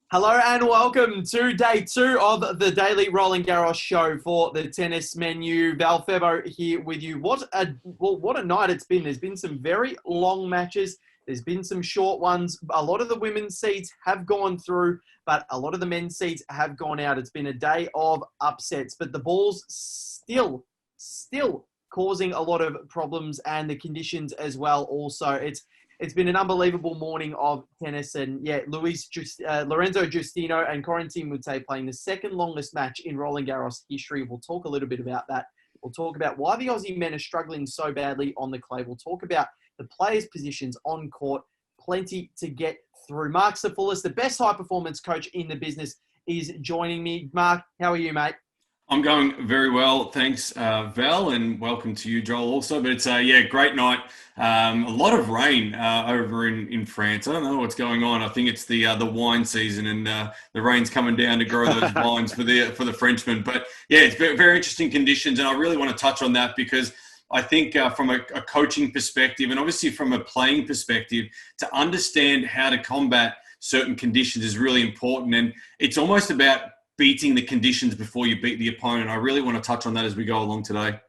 Hello and welcome to day two of the daily Roland Garros show for the tennis menu. Val Febbo here with you. What a night it's been. There's been some very long matches. There's been some short ones. A lot of the women's seeds have gone through, but a lot of the men's seeds have gone out. It's been a day of upsets, but the ball's still causing a lot of problems, and the conditions as well. Also, it's been an unbelievable morning of tennis. And yeah, Lorenzo Giustino and Corentin Moutet playing the second longest match in Roland Garros history. We'll talk a little bit about that. We'll talk about why the Aussie men are struggling so badly on the clay. We'll talk about the players' positions on court. Plenty to get through. Marc Sopholous, the best high performance coach in the business, is joining me. Mark, how are you, mate? I'm going very well, thanks, Val, and welcome to you, Joel, also. But it's great night. A lot of rain over in France. I don't know what's going on. I think it's the wine season, and the rain's coming down to grow those wines for the Frenchmen. But yeah, it's very, very interesting conditions, and I really want to touch on that because I think from a coaching perspective, and obviously from a playing perspective, to understand how to combat certain conditions is really important, and it's almost about beating the conditions before you beat the opponent. I really want to touch on that as we go along today.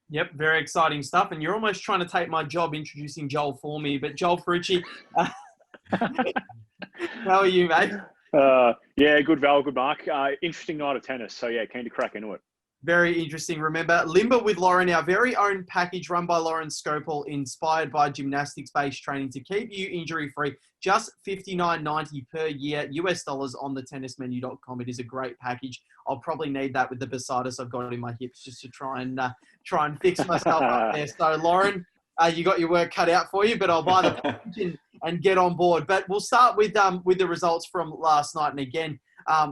Yep, very exciting stuff. And you're almost trying to take my job introducing Joel for me. But Joel Fruci, how are you, mate? Yeah, good, Val, good, Mark. Interesting night of tennis. So yeah, keen to crack into it. Very interesting. Remember, Limber with Lauren, our very own package run by Lauren Scopel, inspired by gymnastics-based training to keep you injury-free. Just $59.90 per year, US dollars on the tennismenu.com. It is a great package. I'll probably need that with the bursitis I've got in my hips just to try and fix myself up there. So, Lauren, you got your work cut out for you, but I'll buy the package and get on board. But we'll start with the results from last night. And again,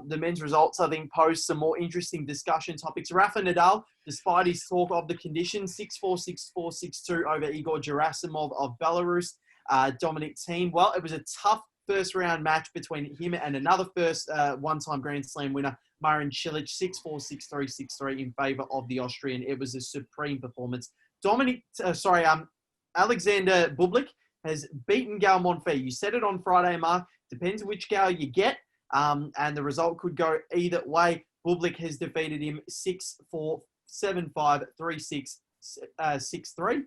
the men's results, I think, pose some more interesting discussion topics. Rafa Nadal, despite his talk of the conditions, 6-4, 6-4, 6-2 over Igor Gerasimov of Belarus. Dominic Thiem, well, it was a tough first round match between him and another first one-time Grand Slam winner, Marin Cilic, 6-4, 6-3, 6-3 in favour of the Austrian. It was a supreme performance. Alexander Bublik has beaten Gael Monfils. You said it on Friday, Mark. Depends which Gael you get. And the result could go either way. Bublik has defeated him 6-4, 7-5, 3-6, 6-3.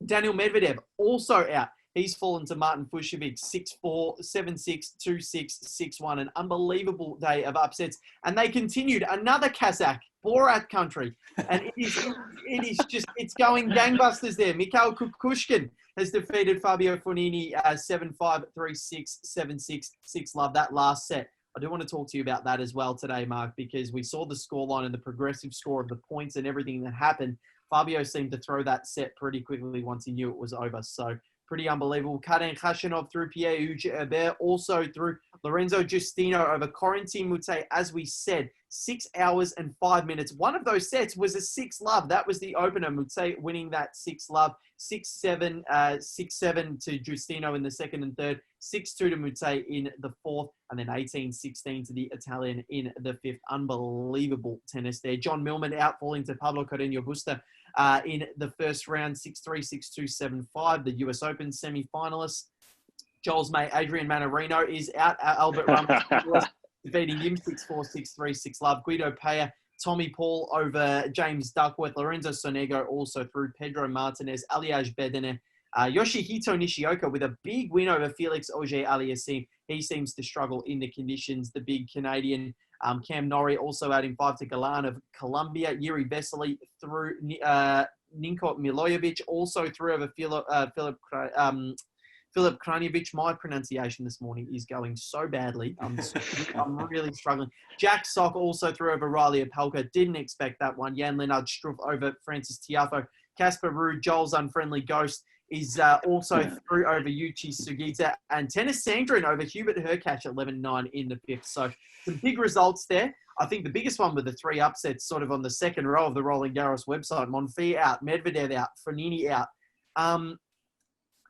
Daniel Medvedev also out. He's fallen to Martin Fucsovics 6-4, 7-6, 2-6, 6-1. An unbelievable day of upsets. And they continued. Another Kazakh, Borat country. And it's going gangbusters there. Mikhail Kukushkin has defeated Fabio Fognini 7-5, 3-6, 7-6, 6-love. That last set. I do want to talk to you about that as well today, Mark, because we saw the scoreline and the progressive score of the points and everything that happened. Fabio seemed to throw that set pretty quickly once he knew it was over. So pretty unbelievable. Karen Khachanov through Pierre-Hugues Herbert, also through Lorenzo Giustino over Corentin Moutet. As we said, 6 hours and 5 minutes. One of those sets was a 6-love. That was the opener. Moutet winning that 6-love. 6-7, 6-7 to Giustino in the second and third. 6-2 to Moutet in the fourth. And then 18-16 to the Italian in the fifth. Unbelievable tennis there. John Millman out, falling to Pablo Carreño Busta in the first round. 6-3, 6-2, 7-5. The US Open semi-finalists. Joel's mate Adrian Manarino is out. Albert Ramos defeating him 6-4, 6-3, 6-love. Guido Pella, Tommy Paul over James Duckworth. Lorenzo Sonego also through Pedro Martinez, Aliaj Bedene. Yoshihito Nishioka with a big win over Felix Auger-Aliassime. He seems to struggle in the conditions, the big Canadian. Cam Norrie also adding 5 to Galan of Colombia. Yuri Vesely through Ninko Milojevic, also through over Filip Krajinovic. My pronunciation this morning is going so badly. I'm really struggling. Jack Sock also threw over Riley Opelka. Didn't expect that one. Jan-Lennard Struff over Francis Tiafoe. Casper Ruud, Joel's unfriendly ghost, is also through over Yuichi Sugita. And Tennis Sandrin over Hubert Hurkacz 11-9 in the fifth. So some big results there. I think the biggest one were the three upsets sort of on the second row of the Roland Garros website. Monfils out, Medvedev out, Fognini out.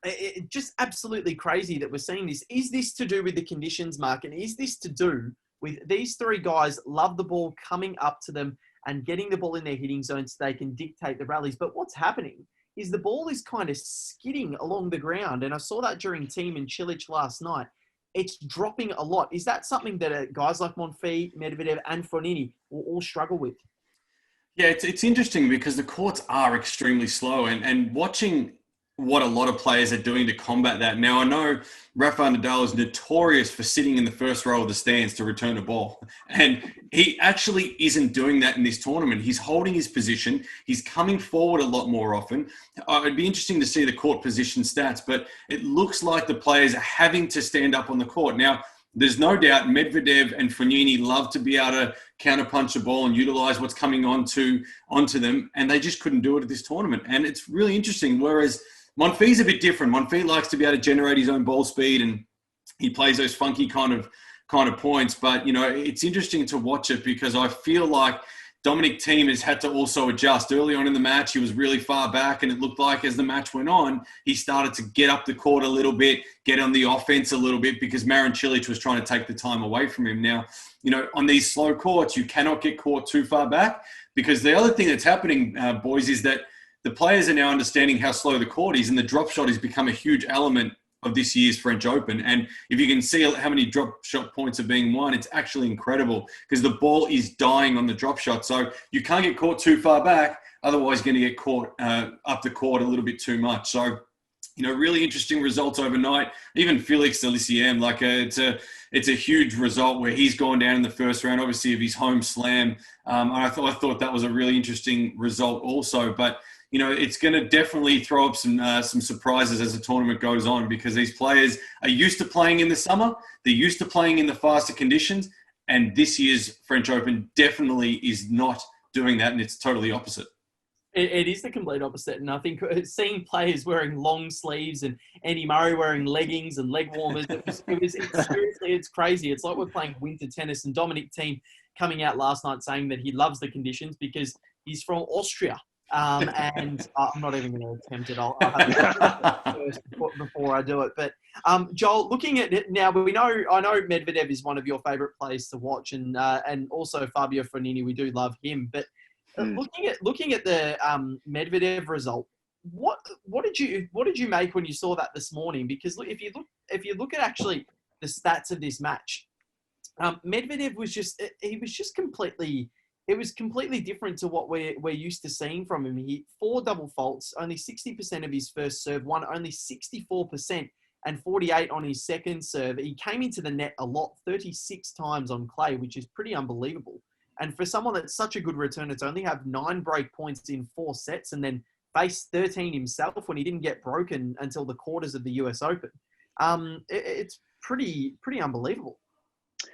It's just absolutely crazy that we're seeing this. Is this to do with the conditions, Mark? And is this to do with these three guys love the ball coming up to them and getting the ball in their hitting zone so they can dictate the rallies? But what's happening is the ball is kind of skidding along the ground. And I saw that during Thiem and Cilic last night. it's dropping a lot. Is that something that guys like Monfils, Medvedev, and Fognini will all struggle with? Yeah, it's interesting because the courts are extremely slow, and watching what a lot of players are doing to combat that. Now, I know Rafael Nadal is notorious for sitting in the first row of the stands to return a ball, and he actually isn't doing that in this tournament. He's holding his position. He's coming forward a lot more often. It'd be interesting to see the court position stats, but it looks like the players are having to stand up on the court. Now, there's no doubt Medvedev and Fognini love to be able to counterpunch the ball and utilize what's coming onto them, and they just couldn't do it at this tournament. And it's really interesting, whereas Monfils a bit different. Monfils likes to be able to generate his own ball speed, and he plays those funky kind of points. But, it's interesting to watch it because I feel like Dominic Thiem has had to also adjust. Early on in the match, he was really far back, and it looked like as the match went on, he started to get up the court a little bit, get on the offense a little bit because Marin Cilic was trying to take the time away from him. Now, on these slow courts, you cannot get caught too far back because the other thing that's happening, boys, is that the players are now understanding how slow the court is, and the drop shot has become a huge element of this year's French Open. And if you can see how many drop shot points are being won, it's actually incredible because the ball is dying on the drop shot. So you can't get caught too far back. Otherwise, you're going to get caught up the court a little bit too much. So, really interesting results overnight. Even Felix Delisiem, it's a huge result where he's gone down in the first round, obviously, of his home slam. I thought that was a really interesting result also. But it's going to definitely throw up some surprises as the tournament goes on because these players are used to playing in the summer. They're used to playing in the faster conditions. And this year's French Open definitely is not doing that, and it's totally opposite. It is the complete opposite. And I think seeing players wearing long sleeves and Andy Murray wearing leggings and leg warmers, seriously, it's crazy. It's like we're playing winter tennis. And Dominic Thiem coming out last night saying that he loves the conditions because he's from Austria. And I'm not even going to attempt it. I'll have to first before I do it. But Joel, looking at it now, I know Medvedev is one of your favourite players to watch, and also Fabio Fognini. We do love him. But looking at the Medvedev result, what did you make when you saw that this morning? Because if you look at actually the stats of this match, Medvedev was just completely. It was completely different to what we're used to seeing from him. He 4 double faults, only 60% of his first serve, won only 64% and 48 on his second serve. He came into the net a lot, 36 times on clay, which is pretty unbelievable. And for someone that's such a good returner to only have 9 break points in 4 sets and then face 13 himself when he didn't get broken until the quarters of the US Open, it's pretty unbelievable.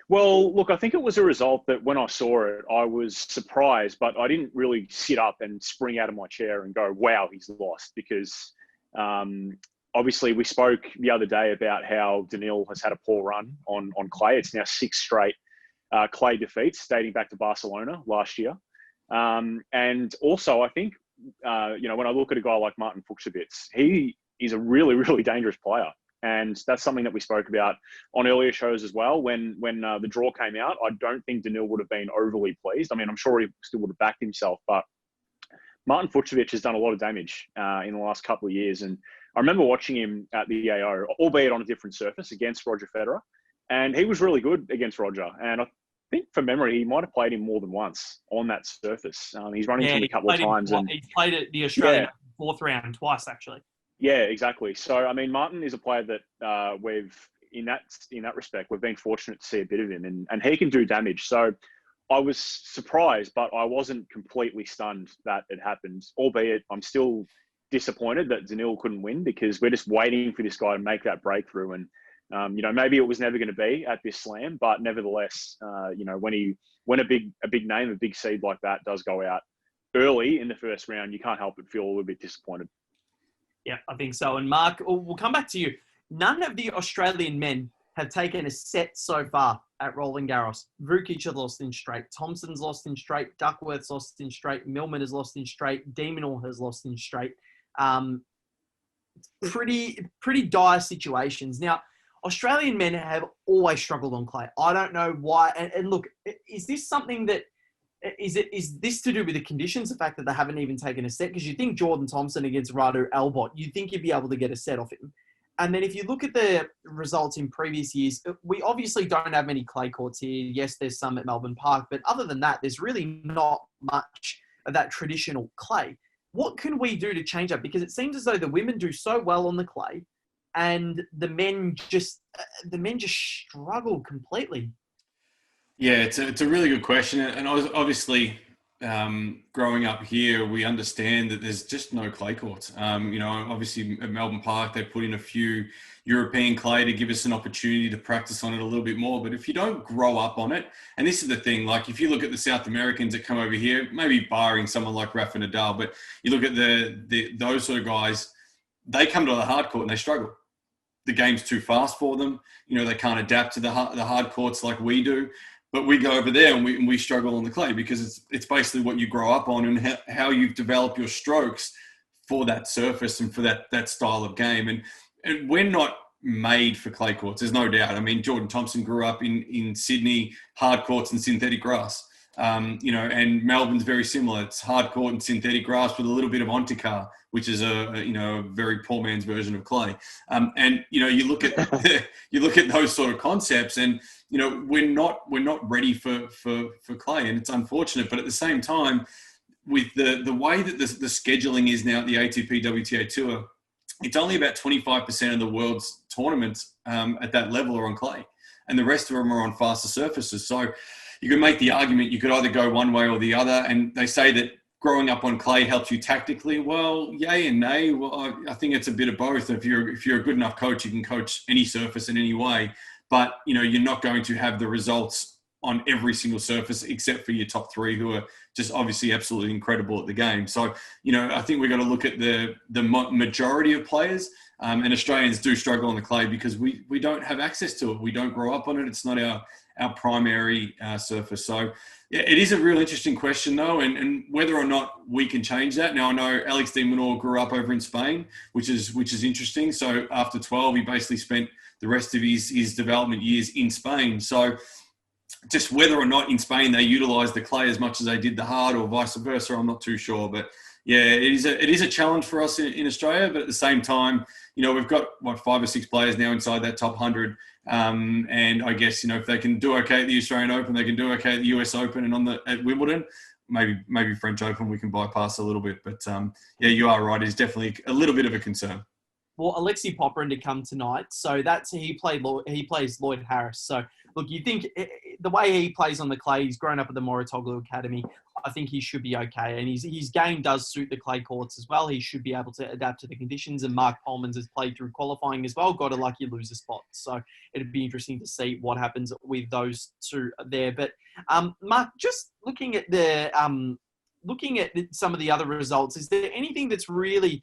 Well, look, I think it was a result that when I saw it, I was surprised, but I didn't really sit up and spring out of my chair and go, wow, he's lost. Because obviously we spoke the other day about how Daniil has had a poor run on clay. It's now 6 straight clay defeats dating back to Barcelona last year. And also, I think, when I look at a guy like Martin Fuchsovitz, he is a really, really dangerous player. And that's something that we spoke about on earlier shows as well. When the draw came out, I don't think Daniil would have been overly pleased. I mean, I'm sure he still would have backed himself, but Martin Fuchsovitz has done a lot of damage in the last couple of years. And I remember watching him at the AO, albeit on a different surface, against Roger Federer. And he was really good against Roger. And I think from memory, he might have played him more than once on that surface. He's run into him a couple of times. He's played at the Australian 4th round twice, actually. Yeah, exactly. So, I mean, Martin is a player that we've, in that respect, we've been fortunate to see a bit of him, and he can do damage. So I was surprised, but I wasn't completely stunned that it happened, albeit I'm still disappointed that Daniil couldn't win because we're just waiting for this guy to make that breakthrough. And, maybe it was never going to be at this slam, but nevertheless, when a big name, a big seed like that does go out early in the first round, you can't help but feel a little bit disappointed. Yeah, I think so. And Mark, we'll come back to you. None of the Australian men have taken a set so far at Roland Garros. Vukic has lost in straight. Thompson's lost in straight. Duckworth's lost in straight. Millman has lost in straight. De Minaur has lost in straight. Pretty dire situations. Now, Australian men have always struggled on clay. I don't know why. And look, is this something that Is this to do with the conditions, the fact that they haven't even taken a set? Because you think Jordan Thompson against Radu Albot, you'd think you'd be able to get a set off him. And then if you look at the results in previous years, we obviously don't have many clay courts here. Yes, there's some at Melbourne Park, but other than that, there's really not much of that traditional clay. What can we do to change that? Because it seems as though the women do so well on the clay, and the men just struggle completely. Yeah, it's a really good question, and obviously, growing up here, we understand that there's just no clay courts. Obviously at Melbourne Park, they put in a few European clay to give us an opportunity to practice on it a little bit more. But if you don't grow up on it, and this is the thing, like if you look at the South Americans that come over here, maybe barring someone like Rafa Nadal, but you look at those sort of guys, they come to the hard court and they struggle. The game's too fast for them. They can't adapt to the hard courts like we do. But we go over there and we struggle on the clay because it's basically what you grow up on and how you've developed your strokes for that surface and for that style of game. And we're not made for clay courts, there's no doubt. I mean, Jordan Thompson grew up in Sydney, hard courts and synthetic grass. And Melbourne's very similar. It's hard court and synthetic grass with a little bit of Ontikar, which is a very poor man's version of clay. You look at those sort of concepts, and we're not ready for clay, and it's unfortunate. But at the same time, with the way that the scheduling is now at the ATP WTA Tour, it's only about 25% of the world's tournaments at that level are on clay, and the rest of them are on faster surfaces. So you can make the argument you could either go one way or the other, and they say that growing up on clay helps you tactically. Well, yay and nay. Well, I think it's a bit of both. If you're a good enough coach, you can coach any surface in any way, but you're not going to have the results on every single surface except for your top three, who are just obviously absolutely incredible at the game. So, I think we've got to look at the majority of players, and Australians do struggle on the clay because we don't have access to it. We don't grow up on it. It's not our primary surface. So yeah, it is a real interesting question though, and whether or not we can change that. Now I know Alex de Minaur grew up over in Spain, which is interesting. So after 12, he basically spent the rest of his development years in Spain. So just whether or not in Spain they utilise the clay as much as they did the hard, or vice versa, I'm not too sure. But yeah, it is a challenge for us in Australia. But at the same time, we've got 5 or 6 players now inside that top 100. And I guess, if they can do okay at the Australian Open, they can do okay at the US Open and at Wimbledon, maybe French Open we can bypass a little bit. But yeah, you are right. It's definitely a little bit of a concern. Well, Alexei Popyrin to come tonight, so he plays Lloyd Harris. So look, you think the way he plays on the clay, he's grown up at the Moratoglu Academy. I think he should be okay, and his game does suit the clay courts as well. He should be able to adapt to the conditions. And Mark Polmans has played through qualifying as well, got a lucky loser spot. So it'd be interesting to see what happens with those two there. But Mark, just looking at some of the other results, is there anything that's really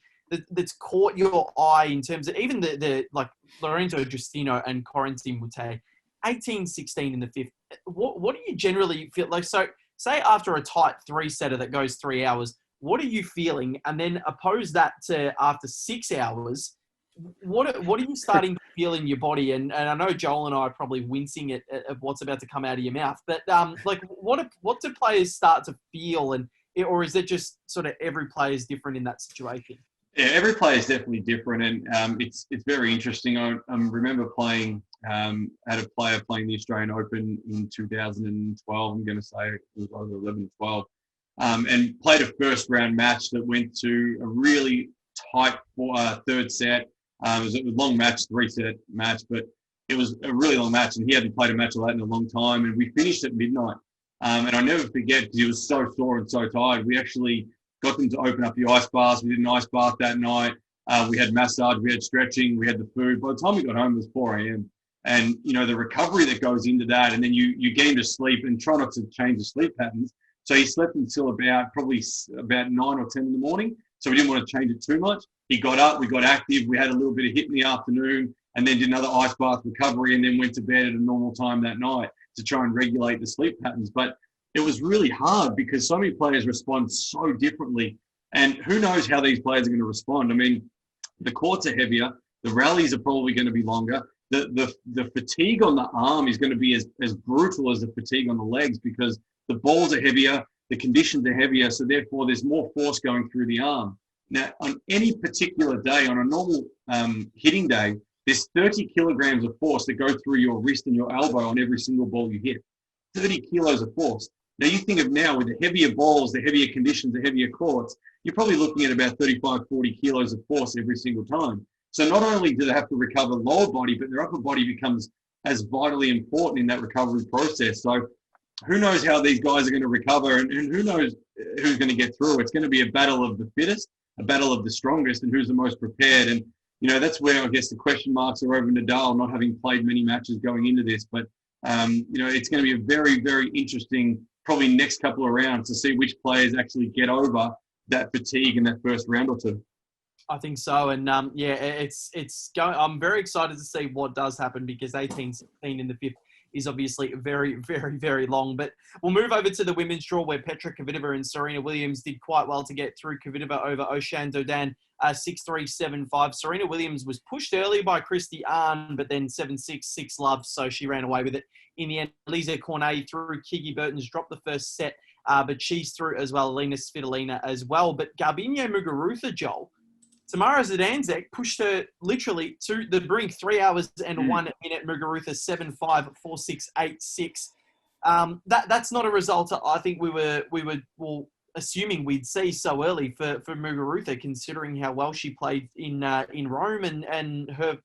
that's caught your eye in terms of even the like Lorenzo Giustino and Corentin Moutet, 18-16 in the fifth? What do you generally feel like? So say after a tight 3-setter that goes 3 hours, what are you feeling? And then oppose that to after 6 hours, what are you starting to feel in your body? And I know Joel and I are probably wincing at what's about to come out of your mouth, but what do players start to feel, or is it just sort of every player is different in that situation? Yeah, every player is definitely different, and it's very interesting. I remember playing had a player playing the Australian Open in 2012. I'm going to say it was either 11 or 12, and played a first round match that went to a really tight third set. It was a long match, 3-set match, but it was a really long match, and he hadn't played a match like that in a long time. And we finished at midnight, and I never forget because he was so sore and so tired. We actually got them to open up the ice baths. We did an ice bath that night. We had massage, we had stretching, we had the food. By the time we got home, it was 4 a.m. And, the recovery that goes into that, and then you get him to sleep and try not to change the sleep patterns. So he slept until probably about 9 or 10 in the morning. So we didn't want to change it too much. He got up, we got active, we had a little bit of hit in the afternoon, and then did another ice bath recovery, and then went to bed at a normal time that night to try and regulate the sleep patterns. But it was really hard because so many players respond so differently, and who knows how these players are going to respond. I mean, the courts are heavier, the rallies are probably going to be longer. The fatigue on the arm is going to be as brutal as the fatigue on the legs because the balls are heavier, the conditions are heavier, so therefore there's more force going through the arm. Now, on any particular day, on a normal hitting day, there's 30 kilograms of force that go through your wrist and your elbow on every single ball you hit. 30 kilos of force. Now, you think of now with the heavier balls, the heavier conditions, the heavier courts, you're probably looking at about 35, 40 kilos of force every single time. So not only do they have to recover lower body, but their upper body becomes as vitally important in that recovery process. So who knows how these guys are going to recover, and who knows who's going to get through. It's going to be a battle of the fittest, a battle of the strongest, and who's the most prepared. And, that's where I guess the question marks are over Nadal not having played many matches going into this. But, it's going to be a very, very interesting, probably next couple of rounds to see which players actually get over that fatigue in that first round or two. I think so. And it's going. I'm very excited to see what does happen, because 18-16 in the fifth is obviously very, very, very long. But we'll move over to the women's draw, where Petra Kvitova and Serena Williams did quite well to get through. Kvitova over Oceane Dodin, 6-3, 7-5. Serena Williams was pushed early by Christy Ahn, but then 7-6, 6-love, so she ran away with it. In the end, Lisa Cornet through. Kiki Burton's dropped the first set, but she's through as well. Alina Svitolina as well. But Garbine Muguruza, Joel, Tamara Zidanzek pushed her literally to the brink, 3 hours and 1 minute. Muguruza 7-5, 4-6, 8-6. That's not a result I think we were assuming we'd see so early for Muguruza, considering how well she played in Rome and her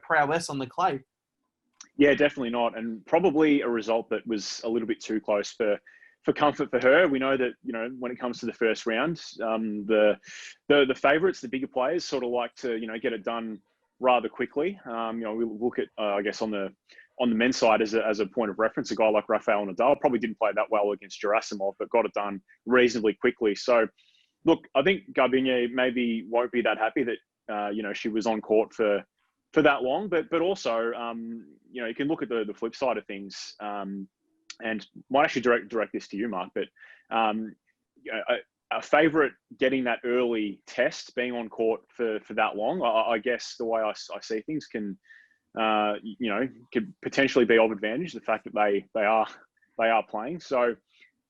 prowess on the clay. Yeah, definitely not, and probably a result that was a little bit too close for comfort for her. We know that, when it comes to the first round, the favourites, the bigger players, sort of like to, get it done rather quickly. We look at, I guess, on the men's side as a point of reference, a guy like Rafael Nadal probably didn't play that well against Gerasimov, but got it done reasonably quickly. So, look, I think Garbine maybe won't be that happy that, she was on court for that long, but also, you can look at the flip side of things, and might actually direct this to you, Mark, but a favourite getting that early test, being on court for that long, I guess the way I see things can potentially be of advantage, the fact that they are playing. So,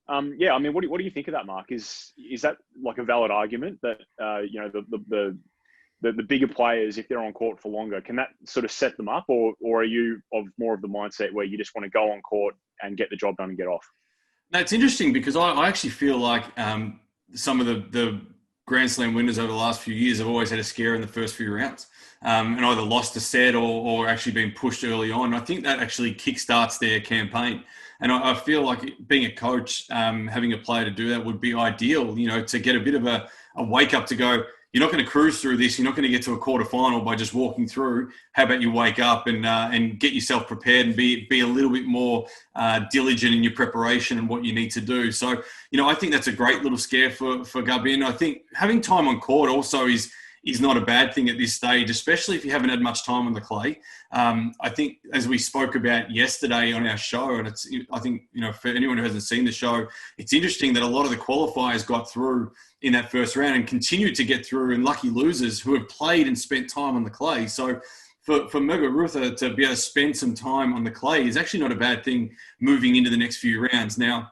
what do you think of that, Mark? Is that like a valid argument that the bigger players, if they're on court for longer, can that sort of set them up, or are you of more of the mindset where you just want to go on court and get the job done and get off? No, it's interesting because I actually feel like some of the Grand Slam winners over the last few years have always had a scare in the first few rounds, and either lost a set or actually been pushed early on. I think that actually kickstarts their campaign. And I feel like being a coach, having a player to do that would be ideal, to get a bit of a wake up to go, you're not going to cruise through this. You're not going to get to a quarterfinal by just walking through. How about you wake up and get yourself prepared and be a little bit more diligent in your preparation and what you need to do. So, I think that's a great little scare for Garbine. I think having time on court also is not a bad thing at this stage, especially if you haven't had much time on the clay. I think, as we spoke about yesterday on our show, and I think, for anyone who hasn't seen the show, it's interesting that a lot of the qualifiers got through in that first round and continued to get through, and lucky losers who have played and spent time on the clay. So for Muguruza to be able to spend some time on the clay is actually not a bad thing moving into the next few rounds. Now,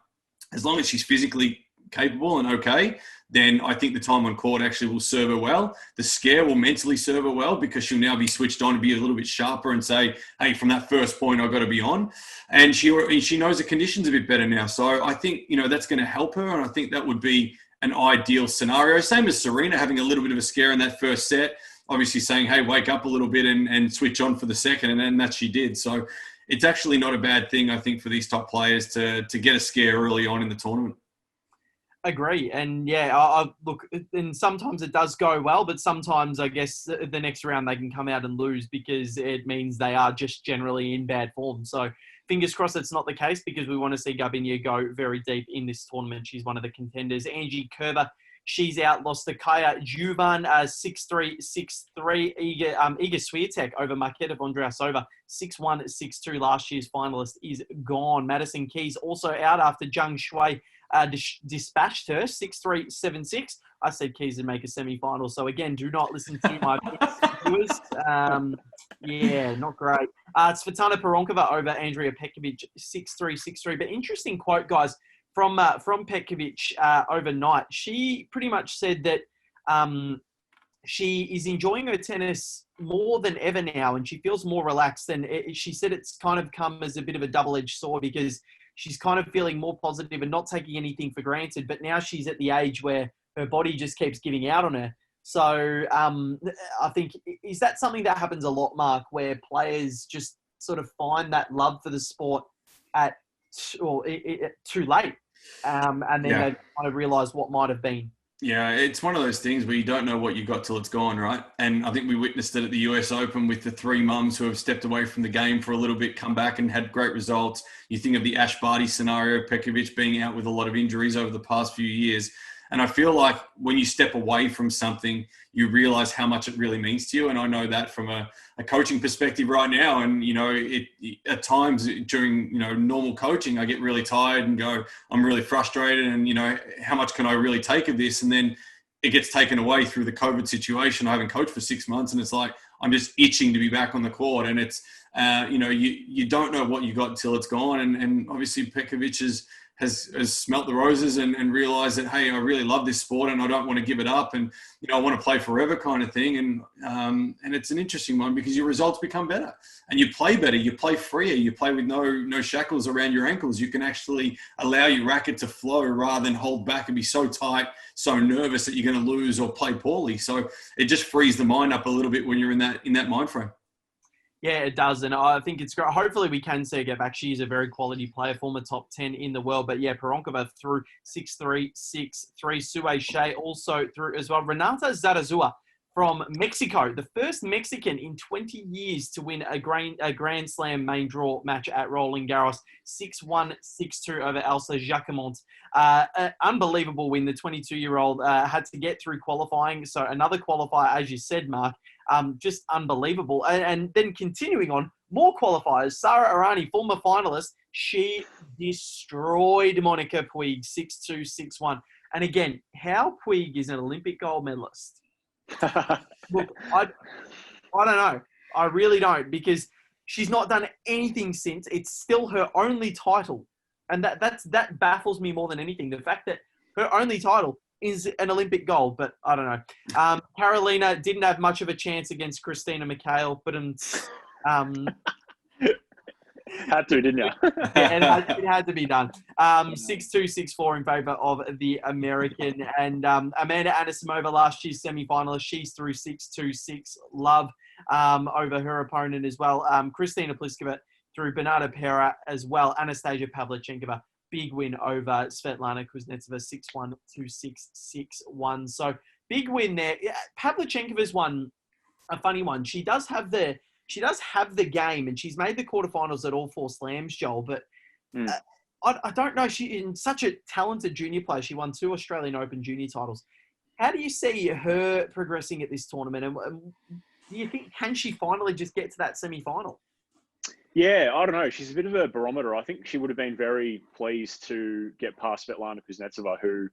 as long as she's physically capable and okay, then I think the time on court actually will serve her well. The scare will mentally serve her well, because she'll now be switched on to be a little bit sharper and say, hey, from that first point, I've got to be on. And she knows the conditions a bit better now. So I think, that's going to help her. And I think that would be an ideal scenario. Same as Serena having a little bit of a scare in that first set, obviously saying, hey, wake up a little bit and switch on for the second. And then that she did. So it's actually not a bad thing, I think, for these top players to get a scare early on in the tournament. Agree. And I look, and sometimes it does go well, but sometimes I guess the next round they can come out and lose because it means they are just generally in bad form. So fingers crossed it's not the case, because we want to see Garbine go very deep in this tournament. She's one of the contenders. Angie Kerber, she's out, lost to Kaya Juvan, 6-3, 6-3. Iga Swiatek over Marketa Vondrasova, 6-1, 6-2. Last year's finalist is gone. Madison Keys also out after Zhang Shui dispatched her 6-3, 7-6. I said Keys would make a semi-final. So again, do not listen to my viewers. Not great. Svetlana Peronkova over Andrea Petkovic, 6-3, 6-3. But interesting quote, guys, from Petkovic overnight. She pretty much said that she is enjoying her tennis more than ever now, and she feels more relaxed. And she said it's kind of come as a bit of a double-edged sword because she's kind of feeling more positive and not taking anything for granted. But now she's at the age where her body just keeps giving out on her. So I think, is that something that happens a lot, Mark, where players just sort of find that love for the sport too late, and then they kind of realise what might have been? Yeah, it's one of those things where you don't know what you got till it's gone, right? And I think we witnessed it at the US Open with the three mums who have stepped away from the game for a little bit, come back and had great results. You think of the Ash Barty scenario, Pekovic being out with a lot of injuries over the past few years. And I feel like when you step away from something, you realize how much it really means to you. And I know that from a coaching perspective right now. And, at times during, normal coaching, I get really tired and go, I'm really frustrated. And, how much can I really take of this? And then it gets taken away through the COVID situation. I haven't coached for 6 months and it's like, I'm just itching to be back on the court. And it's, you don't know what you got until it's gone. And obviously Pekovic has smelt the roses and realized that, hey, I really love this sport and I don't want to give it up. And, I want to play forever kind of thing. And it's an interesting one because your results become better and you play better. You play freer. You play with no shackles around your ankles. You can actually allow your racket to flow rather than hold back and be so tight, so nervous that you're going to lose or play poorly. So it just frees the mind up a little bit when you're in that mind frame. Yeah, it does. And I think it's great. Hopefully we can see her get back. She is a very quality player, former top 10 in the world. But yeah, Peronkova through 6-3, 6-3. Sue Shea also through as well. Renata Zarazua from Mexico, the first Mexican in 20 years to win a Grand Slam main draw match at Roland Garros. 6-1, 6-2 over Elsa Jacquemont. Unbelievable win. The 22-year-old had to get through qualifying. So another qualifier, as you said, Mark. Just unbelievable. And then continuing on, more qualifiers. Sara Errani, former finalist, she destroyed Monica Puig 6-2, 6-1. And again, how Puig is an Olympic gold medalist? Look, I don't know. I really don't, because she's not done anything since. It's still her only title. And that baffles me more than anything. The fact that her only title is an Olympic gold, but I don't know. Carolina didn't have much of a chance against Christina McHale, but had to, didn't you? Yeah, it had to be done. 6-2, 6-4 in favour of the American. And Amanda Anisimova, last year's semi-finalist, she's through 6-2, 6 love over her opponent as well. Kristina Pliskova through Bernarda Pera as well. Anastasia Pavlyuchenkova, big win over Svetlana Kuznetsova, 6-1, 2-6, 6-1. So big win there. Pavlyuchenkova's one, a funny one. She does have the game, and she's made the quarterfinals at all 4 slams, Joel. But I don't know. She's such a talented junior player. She won 2 Australian Open junior titles. How do you see her progressing at this tournament? And do you think, can she finally just get to that semi-final? Yeah, I don't know. She's a bit of a barometer. I think she would have been very pleased to get past Svetlana Kuznetsova, who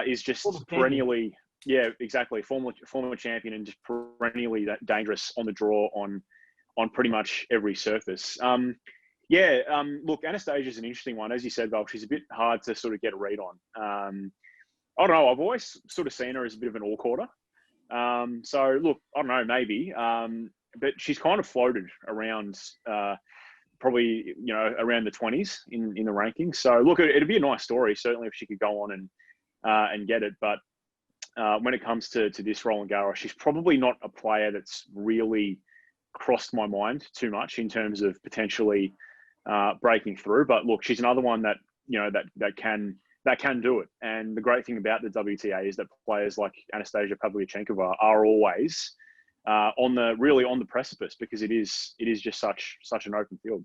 is just perennially, yeah, exactly, former champion and just perennially that dangerous on the draw on pretty much every surface. Look, Anastasia's an interesting one. As you said, Val, she's a bit hard to sort of get a read on. I don't know. I've always sort of seen her as a bit of an all-quarter. So, look, I don't know, maybe. But she's kind of floated around probably, around the 20s in the rankings. So, look, it'd be a nice story, certainly, if she could go on and get it. But when it comes to this Roland Garros, she's probably not a player that's really crossed my mind too much in terms of potentially breaking through. But, look, she's another one that, that can do it. And the great thing about the WTA is that players like Anastasia Pavlyuchenkova are always on the precipice, because it is just such an open field.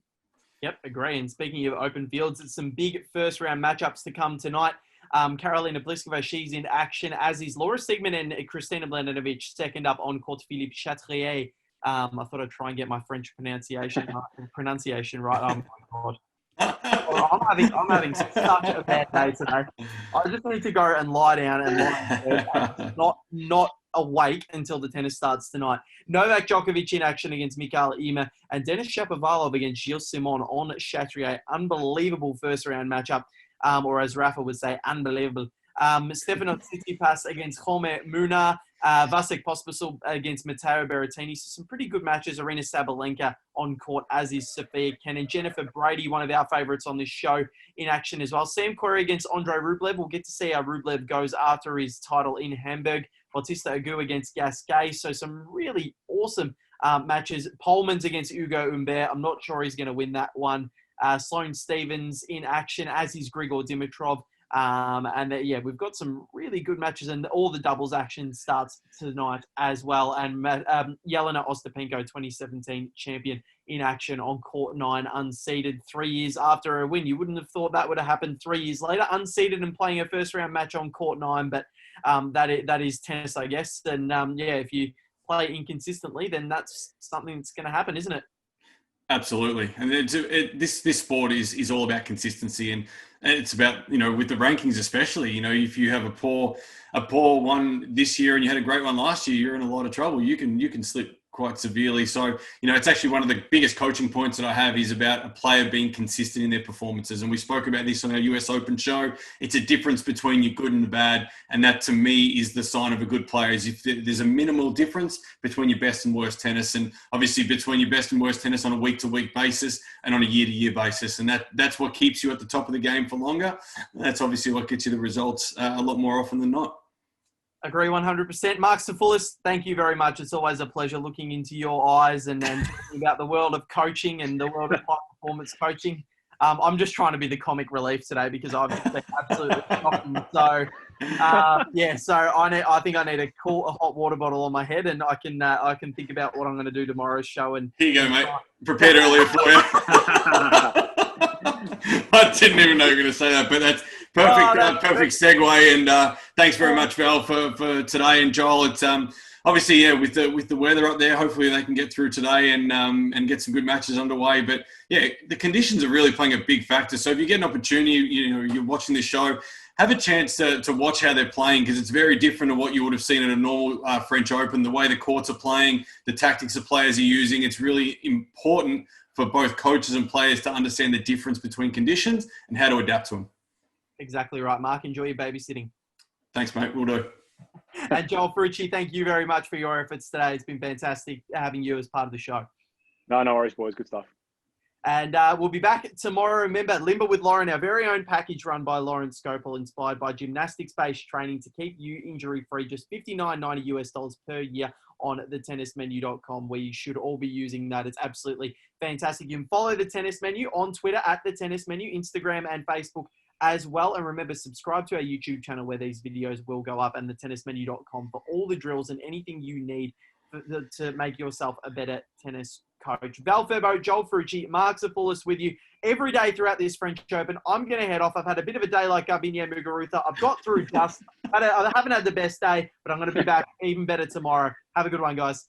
Yep, agree. And speaking of open fields, it's some big first round matchups to come tonight. Karolina Pliskova, she's in action, as is Laura Siegemund and Kristina Mladenovic, second up on court. Philippe Chatrier. I thought I'd try and get my French pronunciation right. Oh my God. I'm having such a bad day today. I just need to go and lie down and not awake until the tennis starts tonight. Novak Djokovic in action against Mikael Ymer, and Denis Shapovalov against Gilles Simon on Chatrier. Unbelievable first round matchup, or as Rafa would say, unbelievable. Stefanos Tsitsipas against Jaume Muna. Vasek Pospisil against Matteo Berrettini. So some pretty good matches. Arena Sabalenka on court, as is Sophia Kenin. Jennifer Brady, one of our favourites on this show, in action as well. Sam Querrey against Andrei Rublev. We'll get to see how Rublev goes after his title in Hamburg. Bautista Agut against Gasquet. So some really awesome matches. Polman's against Ugo Humbert. I'm not sure he's going to win that one. Sloane Stephens in action, as is Grigor Dimitrov. We've got some really good matches, and all the doubles action starts tonight as well. And Yelena Ostapenko, 2017 champion, in action on court 9, unseeded 3 years after a win. You wouldn't have thought that would have happened 3 years later, unseeded and playing a first round match on court 9, but that is tennis, I guess. And if you play inconsistently, then that's something that's going to happen, isn't it? Absolutely, and this sport is all about consistency, and it's about, with the rankings especially. If you have a poor one this year and you had a great one last year, you're in a lot of trouble. You can slip quite severely. So, it's actually one of the biggest coaching points that I have is about a player being consistent in their performances. And we spoke about this on our US Open show. It's a difference between your good and the bad. And that, to me, is the sign of a good player, is if there's a minimal difference between your best and worst tennis, and obviously between your best and worst tennis on a week-to-week basis and on a year-to-year basis. And that's what keeps you at the top of the game for longer. That's obviously what gets you the results a lot more often than not. Agree 100%. Marc Sopholous, thank you very much. It's always a pleasure looking into your eyes and talking about the world of coaching and the world of high-performance coaching. I'm just trying to be the comic relief today because I've just been absolutely shocking. So, I think I need a hot water bottle on my head, and I can think about what I'm going to do tomorrow's show. And here you go, mate. Prepared earlier for you. I didn't even know you were going to say that, but that's perfect. Perfect segue. And thanks very much, Val, for today. And Joel, it's obviously, with the weather up there, hopefully they can get through today and get some good matches underway. But yeah, the conditions are really playing a big factor. So if you get an opportunity, you're watching this show, have a chance to watch how they're playing, because it's very different to what you would have seen in a normal French Open. The way the courts are playing, the tactics the players are using, it's really important for both coaches and players to understand the difference between conditions and how to adapt to them. Exactly right, Mark. Enjoy your babysitting. Thanks, mate. We'll do. And Joel Fruci, thank you very much for your efforts today. It's been fantastic having you as part of the show. No worries, boys. Good stuff. And we'll be back tomorrow. Remember, Limber with Lauren, our very own package run by Lauren Scopel, inspired by gymnastics-based training to keep you injury-free. Just $59.90 US per year on thetennismenu.com, where you should all be using that. It's absolutely fantastic. You can follow The Tennis Menu on Twitter at The Tennis Menu, Instagram and Facebook as well. And remember, subscribe to our YouTube channel where these videos will go up, and thetennismenu.com for all the drills and anything you need to make yourself a better tennis coach. Val Febbo, Joel Fruci, Marc Sopholous with you every day throughout this French Open. I'm going to head off. I've had a bit of a day like Garbiñe Muguruza. I've got through just. I haven't had the best day, but I'm going to be back even better tomorrow. Have a good one, guys.